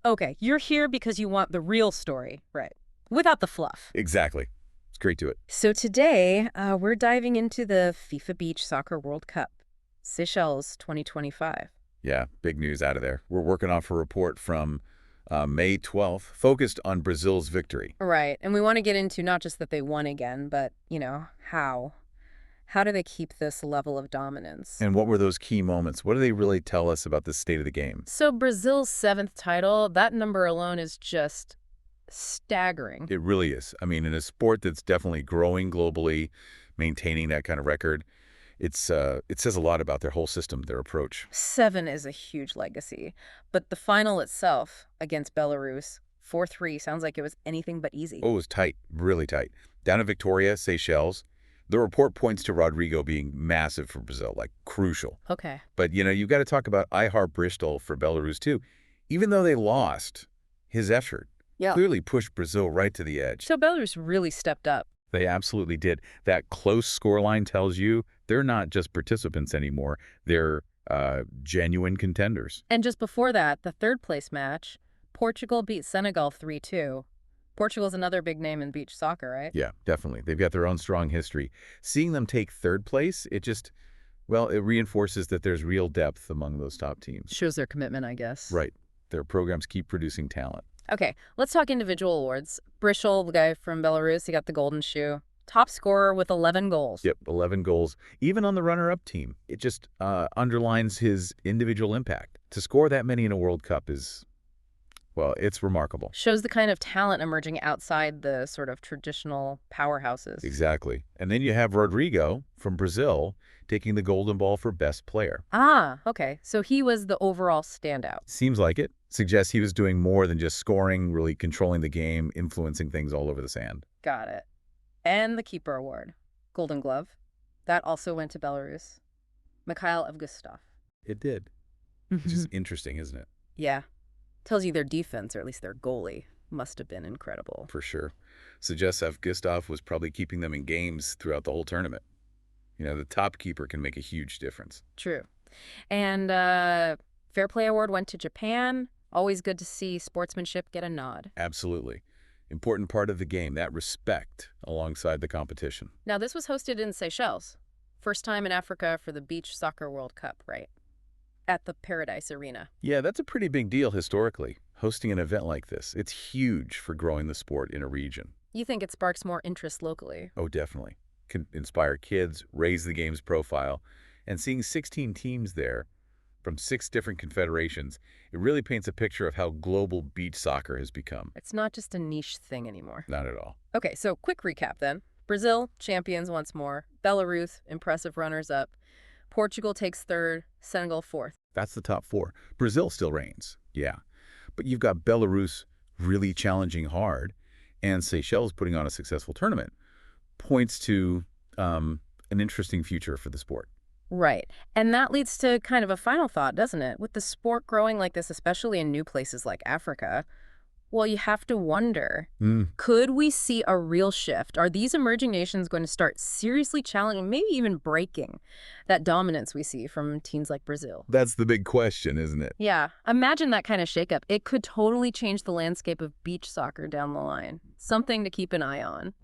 Okay, you're here because you want the real story, right? Without the fluff. Exactly. It's great to it. So today, we're diving into the FIFA Beach Soccer World Cup, Seychelles 2025. Yeah, big news out of there. We're working off a report from May 12th, focused on Brazil's victory. Right, and we want to get into not just that they won again, but, how. How do they keep this level of dominance? And what were those key moments? What do they really tell us about the state of the game? So Brazil's seventh title, that number alone is just staggering. It really is. I mean, in a sport that's definitely growing globally, maintaining that kind of record, it says a lot about their whole system, their approach. 7 is a huge legacy, but the final itself against Belarus, 4-3, sounds like it was anything but easy. Oh, it was tight, really tight. Down in Victoria, Seychelles, the report points to Rodrigo being massive for Brazil, like crucial. Okay. But, you've got to talk about Ihar Bryshtel for Belarus, too. Even though they lost, his effort Yeah. clearly pushed Brazil right to the edge. So Belarus really stepped up. They absolutely did. That close scoreline tells you they're not just participants anymore. They're genuine contenders. And just before that, the third place match, Portugal beat Senegal 3-2. Portugal's another big name in beach soccer, right? Yeah, definitely. They've got their own strong history. Seeing them take third place, it reinforces that there's real depth among those top teams. Shows their commitment, I guess. Right. Their programs keep producing talent. Okay, let's talk individual awards. Bryshtel, the guy from Belarus, he got the golden shoe. Top scorer with 11 goals. Yep, 11 goals. Even on the runner-up team, it just underlines his individual impact. To score that many in a World Cup is, well, it's remarkable. Shows the kind of talent emerging outside the sort of traditional powerhouses. Exactly. And then you have Rodrigo from Brazil taking the Golden Ball for Best Player. Ah, okay. So he was the overall standout. Seems like it. Suggests he was doing more than just scoring, really controlling the game, influencing things all over the sand. Got it. And the Keeper Award, Golden Glove. That also went to Belarus. Mikhail Avgustov. It did. Which is interesting, isn't it? Yeah. Tells you their defense, or at least their goalie, must have been incredible. For sure. Suggests Avgustov was probably keeping them in games throughout the whole tournament. The top keeper can make a huge difference. True. And Fair Play Award went to Japan. Always good to see sportsmanship get a nod. Absolutely. Important part of the game, that respect alongside the competition. Now, this was hosted in Seychelles. First time in Africa for the Beach Soccer World Cup, right? At the Paradise Arena. Yeah, that's a pretty big deal historically, hosting an event like this. It's huge for growing the sport in a region. You think it sparks more interest locally? Oh, definitely. Can inspire kids, raise the game's profile, and seeing 16 teams there from 6 different confederations, it really paints a picture of how global beach soccer has become. It's not just a niche thing anymore. Not at all. Okay, so quick recap then. Brazil, champions once more. Belarus, impressive runners-up. Portugal takes third, Senegal fourth. That's the top 4. Brazil still reigns, yeah. But you've got Belarus really challenging hard, and Seychelles putting on a successful tournament. Points to an interesting future for the sport. Right. And that leads to kind of a final thought, doesn't it? With the sport growing like this, especially in new places like Africa, well, you have to wonder, could we see a real shift? Are these emerging nations going to start seriously challenging, maybe even breaking, that dominance we see from teams like Brazil? That's the big question, isn't it? Yeah. Imagine that kind of shakeup. It could totally change the landscape of beach soccer down the line. Something to keep an eye on.